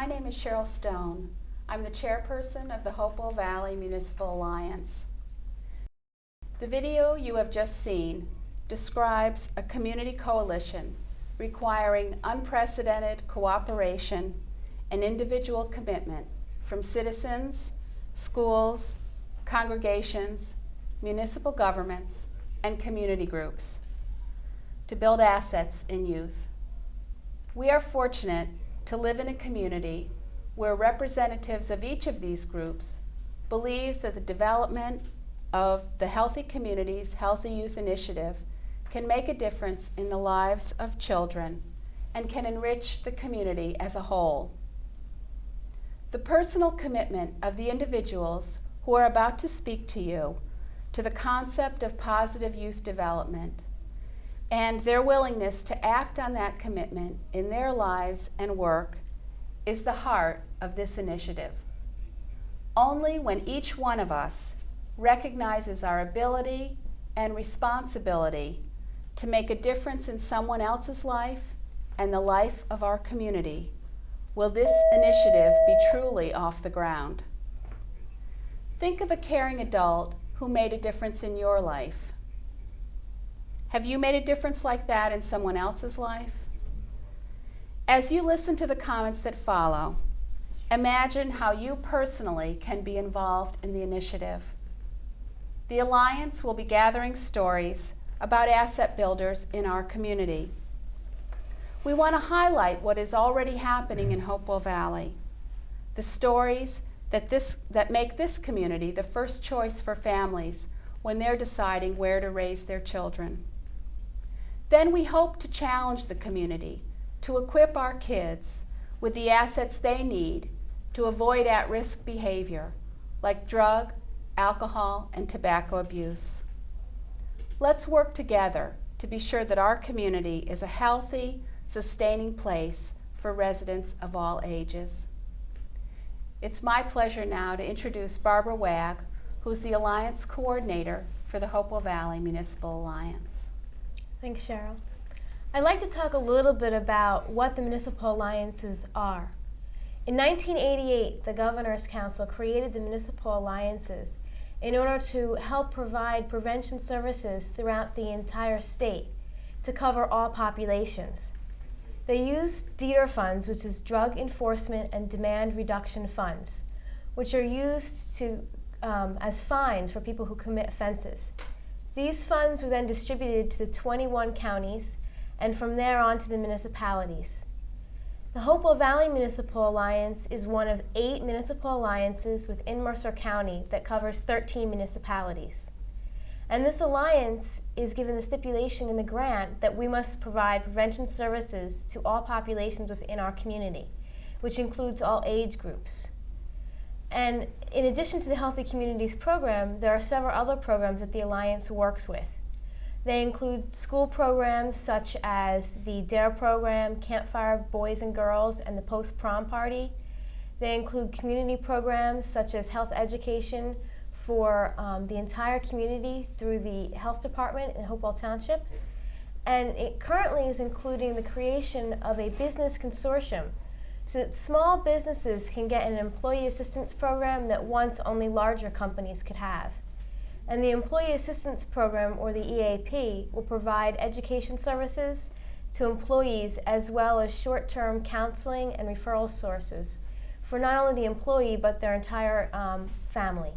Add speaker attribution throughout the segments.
Speaker 1: My name is Sheryl Stone. I'm the chairperson of the Hopewell Valley Municipal Alliance. The video you have just seen describes a community coalition requiring unprecedented cooperation and individual commitment from citizens, schools, congregations, municipal governments, and community groups to build assets in youth. We are fortunate to live in a community where representatives of each of these groups believes that the development of the Healthy Communities, Healthy Youth Initiative can make a difference in the lives of children and can enrich the community as a whole. The personal commitment of the individuals who are about to speak to you to the concept of positive youth development and their willingness to act on that commitment in their lives and work is the heart of this initiative. Only when each one of us recognizes our ability and responsibility to make a difference in someone else's life and the life of our community will this initiative be truly off the ground. Think of a caring adult who made a difference in your life. Have you made a difference like that in someone else's life? As you listen to the comments that follow, imagine how you personally can be involved in the initiative. The Alliance will be gathering stories about asset builders in our community. We want to highlight what is already happening in Hopewell Valley, the stories that make this community the first choice for families when they're deciding where to raise their children. Then we hope to challenge the community to equip our kids with the assets they need to avoid at-risk behavior like drug, alcohol, and tobacco abuse. Let's work together to be sure that our community is a healthy, sustaining place for residents of all ages. It's my pleasure now to introduce Barbara Wagg, who's the Alliance Coordinator for the Hopewell Valley Municipal Alliance.
Speaker 2: Thanks, Sheryl. I'd like to talk a little bit about what the municipal alliances are. In 1988, the Governor's Council created the municipal alliances in order to help provide prevention services throughout the entire state to cover all populations. They used DETR funds, which is Drug Enforcement and Demand Reduction Funds, which are used to, as fines for people who commit offenses. These funds were then distributed to the 21 counties and from there on to the municipalities. The Hopewell Valley Municipal Alliance is one of 8 municipal alliances within Mercer County that covers 13 municipalities. And this alliance is given the stipulation in the grant that we must provide prevention services to all populations within our community, which includes all age groups. And in addition to the Healthy Communities program, there are several other programs that the Alliance works with. They include school programs such as the DARE program, Campfire Boys and Girls, and the Post-Prom Party. They include community programs such as health education for the entire community through the health department in Hopewell Township. And it currently is including the creation of a business consortium so that small businesses can get an employee assistance program that once only larger companies could have. And the Employee Assistance Program, or the EAP, will provide education services to employees as well as short-term counseling and referral sources for not only the employee but their entire family.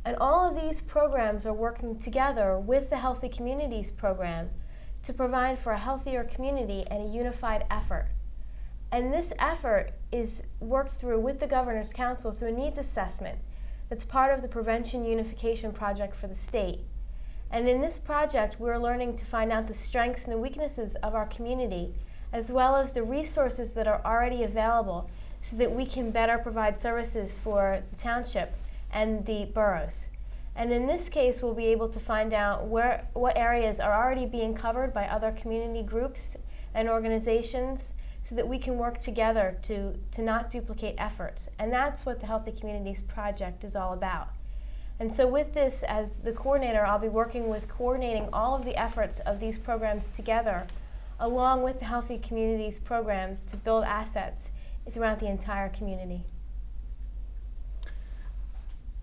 Speaker 2: And all of these programs are working together with the Healthy Communities program to provide for a healthier community and a unified effort. And this effort is worked through with the Governor's Council through a needs assessment that's part of the Prevention Unification Project for the state. And in this project, we're learning to find out the strengths and the weaknesses of our community, as well as the resources that are already available so that we can better provide services for the township and the boroughs. And in this case, we'll be able to find out what areas are already being covered by other community groups and organizations so that we can work together to not duplicate efforts. And that's what the Healthy Communities Project is all about. And so with this, as the coordinator, I'll be working with coordinating all of the efforts of these programs together, along with the Healthy Communities program to build assets throughout the entire community.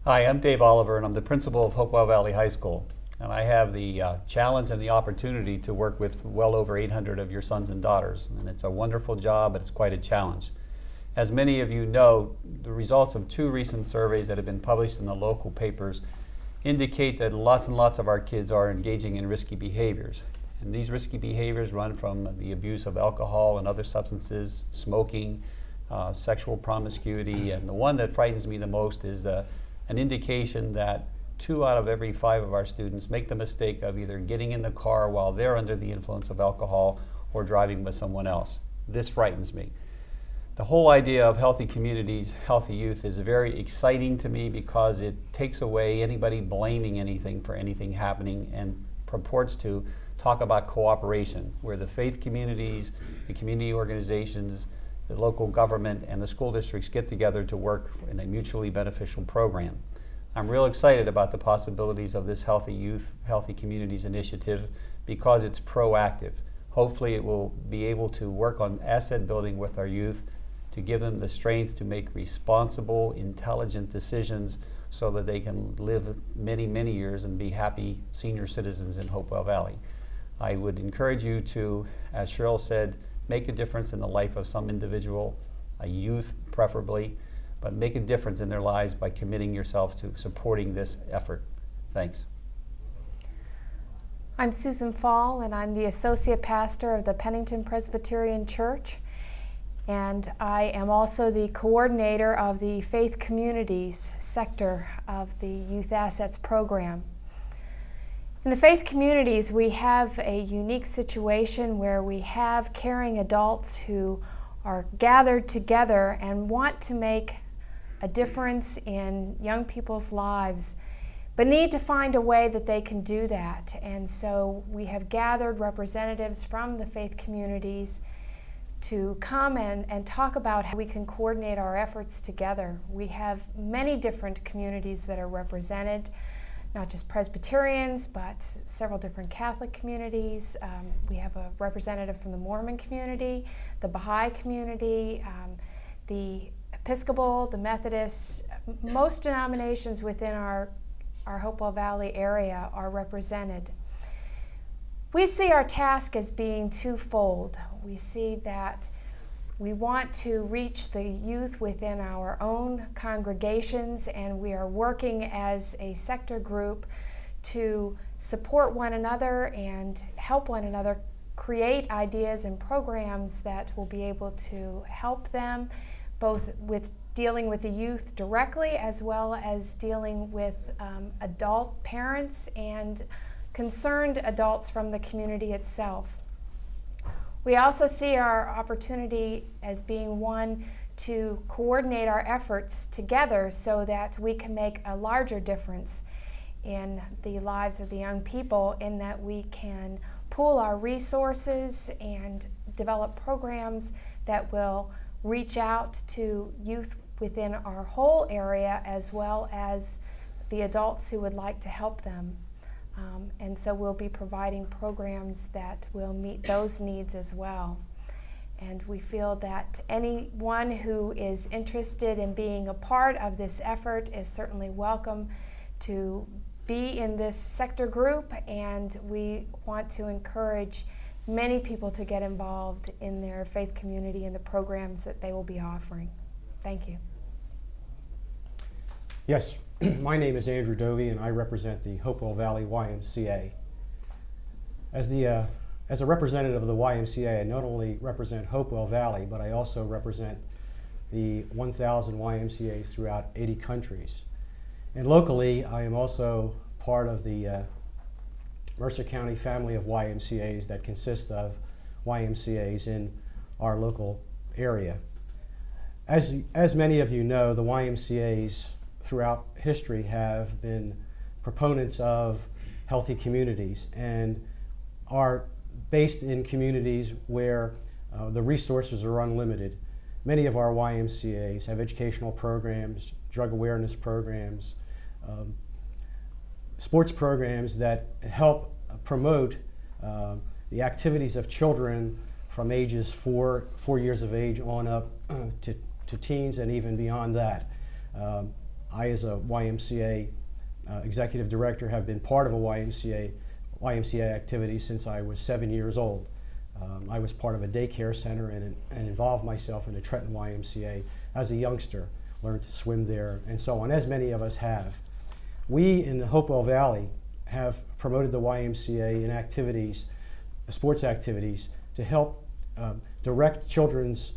Speaker 3: Hi, I'm Dave Oliver, and I'm the principal of Hopewell Valley High School. And I have the challenge and the opportunity to work with well over 800 of your sons and daughters. And it's a wonderful job, but it's quite a challenge. As many of you know, the results of 2 recent surveys that have been published in the local papers indicate that lots and lots of our kids are engaging in risky behaviors. And these risky behaviors run from the abuse of alcohol and other substances, smoking, sexual promiscuity, and the one that frightens me the most is an indication that 2 out of every 5 of our students make the mistake of either getting in the car while they're under the influence of alcohol or driving with someone else. This frightens me. The whole idea of healthy communities, healthy youth is very exciting to me because it takes away anybody blaming anything for anything happening and purports to talk about cooperation, where the faith communities, the community organizations, the local government, and the school districts get together to work in a mutually beneficial program. I'm real excited about the possibilities of this Healthy Youth, Healthy Communities initiative because it's proactive. Hopefully it will be able to work on asset building with our youth to give them the strength to make responsible, intelligent decisions so that they can live many, many years and be happy senior citizens in Hopewell Valley. I would encourage you to, as Sheryl said, make a difference in the life of some individual, a youth preferably, but make a difference in their lives by committing yourself to supporting this effort. Thanks.
Speaker 4: I'm Susan Fall, and I'm the Associate Pastor of the Pennington Presbyterian Church, and I am also the coordinator of the Faith Communities sector of the Youth Assets Program. In the faith communities, we have a unique situation where we have caring adults who are gathered together and want to make a difference in young people's lives, but need to find a way that they can do that. And so we have gathered representatives from the faith communities to come and talk about how we can coordinate our efforts together. We have many different communities that are represented, not just Presbyterians, but several different Catholic communities. We have a representative from the Mormon community, the Baha'i community, the Episcopal, the Methodists. Most denominations within our Hopewell Valley area are represented. We see our task as being twofold. We see that we want to reach the youth within our own congregations, and we are working as a sector group to support one another and help one another create ideas and programs that will be able to help them both with dealing with the youth directly as well as dealing with adult parents and concerned adults from the community itself. We also see our opportunity as being one to coordinate our efforts together so that we can make a larger difference in the lives of the young people, in that we can pool our resources and develop programs that will reach out to youth within our whole area as well as the adults who would like to help them. And so we'll be providing programs that will meet those needs as well. And we feel that anyone who is interested in being a part of this effort is certainly welcome to be in this sector group, and we want to encourage many people to get involved in their faith community and the programs that they will be offering. Thank you.
Speaker 5: Yes, my name is Andrew Dovi, and I represent the Hopewell Valley YMCA. As a representative of the YMCA, I not only represent Hopewell Valley, but I also represent the 1,000 YMCAs throughout 80 countries. And locally, I am also part of the Mercer County family of YMCAs that consist of YMCAs in our local area. As many of you know, the YMCAs throughout history have been proponents of healthy communities and are based in communities where the resources are unlimited. Many of our YMCAs have educational programs, drug awareness programs, sports programs that help promote the activities of children from ages four years of age on up to teens and even beyond that. I, as a YMCA executive director, have been part of a YMCA activity since I was 7 years old. I was part of a daycare center and involved myself in the Trenton YMCA as a youngster, learned to swim there and so on, as many of us have. We in the Hopewell Valley have promoted the YMCA in activities, sports activities, to help direct children's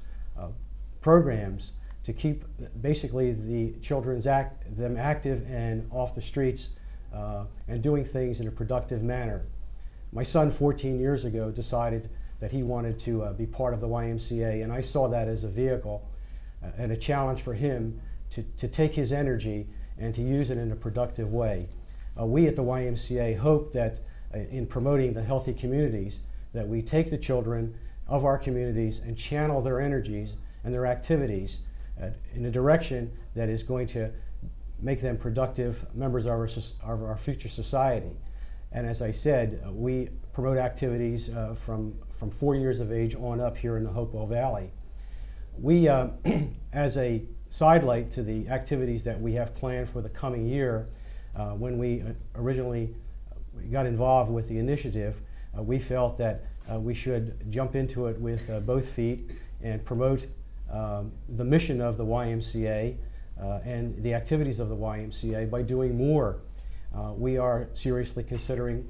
Speaker 5: programs to keep basically the children's them active and off the streets and doing things in a productive manner. My son, 14 years ago, decided that he wanted to be part of the YMCA, and I saw that as a vehicle and a challenge for him to take his energy and to use it in a productive way. We at the YMCA hope that in promoting the healthy communities, that we take the children of our communities and channel their energies and their activities in a direction that is going to make them productive members of our future society. And as I said, we promote activities from 4 years of age on up here in the Hopewell Valley. We, as a sidelight to the activities that we have planned for the coming year, when we originally got involved with the initiative, we felt that we should jump into it with both feet and promote the mission of the YMCA and the activities of the YMCA by doing more. We are seriously considering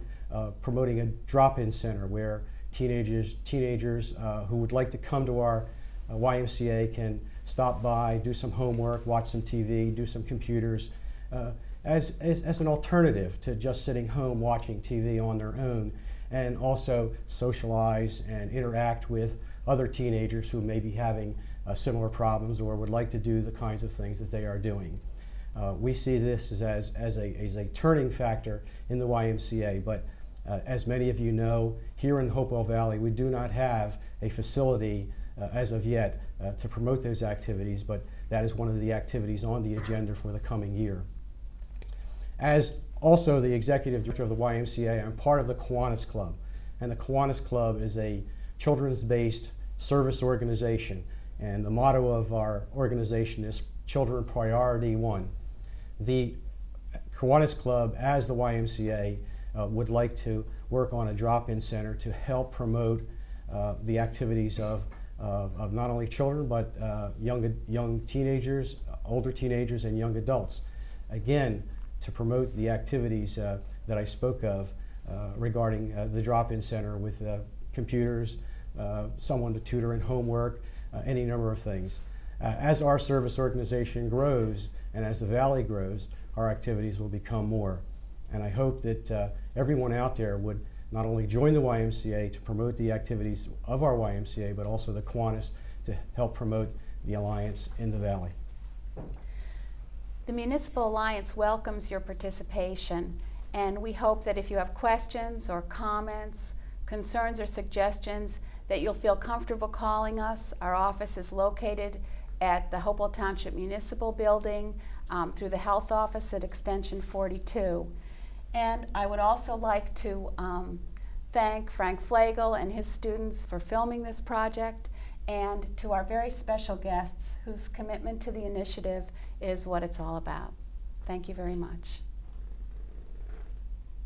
Speaker 5: promoting a drop-in center where teenagers who would like to come to our YMCA can stop by, do some homework, watch some TV, do some computers, as an alternative to just sitting home watching TV on their own, and also socialize and interact with other teenagers who may be having similar problems or would like to do the kinds of things that they are doing. We see this as a turning factor in the YMCA, but as many of you know, here in Hopewell Valley, we do not have a facility as of yet to promote those activities, but that is one of the activities on the agenda for the coming year. As also the executive director of the YMCA, I'm part of the Kiwanis Club, and the Kiwanis Club is a children's-based service organization, and the motto of our organization is Children Priority One. The Kiwanis Club, as the YMCA, would like to work on a drop-in center to help promote the activities of not only children but young teenagers, older teenagers, and young adults. Again, to promote the activities that I spoke of regarding the drop-in center with computers, someone to tutor in homework, any number of things. As our service organization grows and as the Valley grows, our activities will become more. And I hope that everyone out there would not only join the YMCA to promote the activities of our YMCA, but also the Kiwanis to help promote the Alliance in the Valley.
Speaker 1: The Municipal Alliance welcomes your participation, and we hope that if you have questions or comments, concerns or suggestions, that you'll feel comfortable calling us. Our office is located at the Hopewell Township Municipal Building through the Health Office at Extension 42. And I would also like to thank Frank Flagel and his students for filming this project, and to our very special guests whose commitment to the initiative is what it's all about. Thank you very much.